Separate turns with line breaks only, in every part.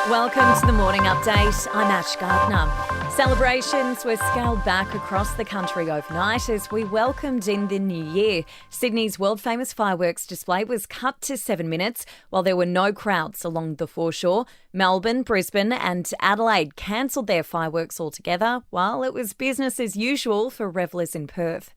Welcome to the Morning Update. I'm Ash Gardner. Celebrations were scaled back across the country overnight as we welcomed in the new year. Sydney's world-famous fireworks display was cut to 7 minutes while there were no crowds along the foreshore. Melbourne, Brisbane and Adelaide cancelled their fireworks altogether, while it was business as usual for revellers in Perth.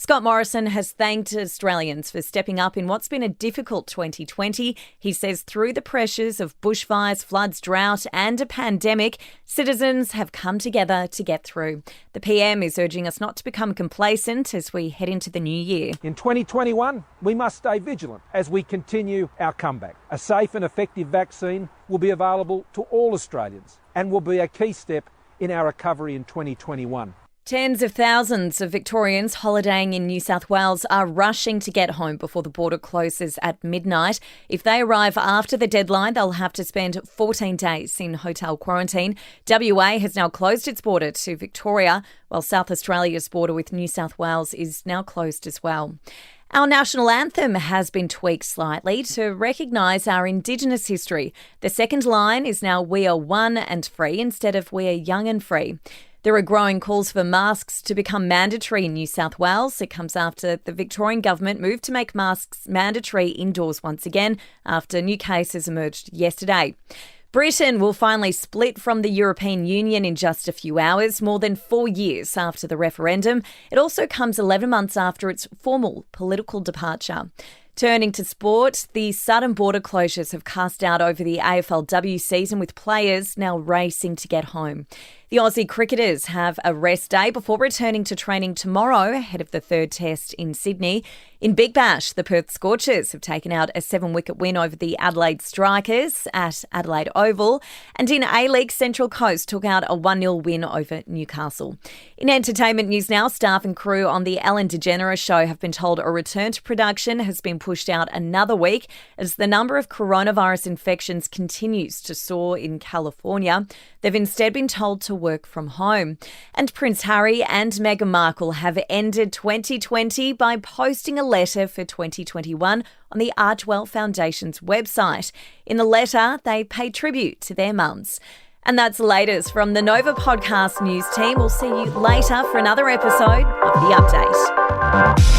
Scott Morrison has thanked Australians for stepping up in what's been a difficult 2020. He says through the pressures of bushfires, floods, drought and a pandemic, citizens have come together to get through. The PM is urging us not to become complacent as we head into the new year.
In 2021, we must stay vigilant as we continue our comeback. A safe and effective vaccine will be available to all Australians and will be a key step in our recovery in 2021.
Tens of thousands of Victorians holidaying in New South Wales are rushing to get home before the border closes at midnight. If they arrive after the deadline, they'll have to spend 14 days in hotel quarantine. WA has now closed its border to Victoria, while South Australia's border with New South Wales is now closed as well. Our national anthem has been tweaked slightly to recognise our indigenous history. The second line is now "We are one and free" instead of "We are young and free." There are growing calls for masks to become mandatory in New South Wales. It comes after the Victorian government moved to make masks mandatory indoors once again after new cases emerged yesterday. Britain will finally split from the European Union in just a few hours, more than 4 years after the referendum. It also comes 11 months after its formal political departure. Turning to sport, the sudden border closures have cast doubt over the AFLW season, with players now racing to get home. The Aussie cricketers have a rest day before returning to training tomorrow ahead of the third test in Sydney. In Big Bash, the Perth Scorchers have taken out a 7-wicket win over the Adelaide Strikers at Adelaide Oval. And in A-League, Central Coast took out a 1-0 win over Newcastle. In entertainment news now, staff and crew on the Ellen DeGeneres show have been told a return to production has been pushed out another week as the number of coronavirus infections continues to soar in California. They've instead been told to work from home. And Prince Harry and Meghan Markle have ended 2020 by posting a letter for 2021 on the Archewell Foundation's website. In the letter, they pay tribute to their mums. And that's the latest from the Nova Podcast News team. We'll see you later for another episode of The Update.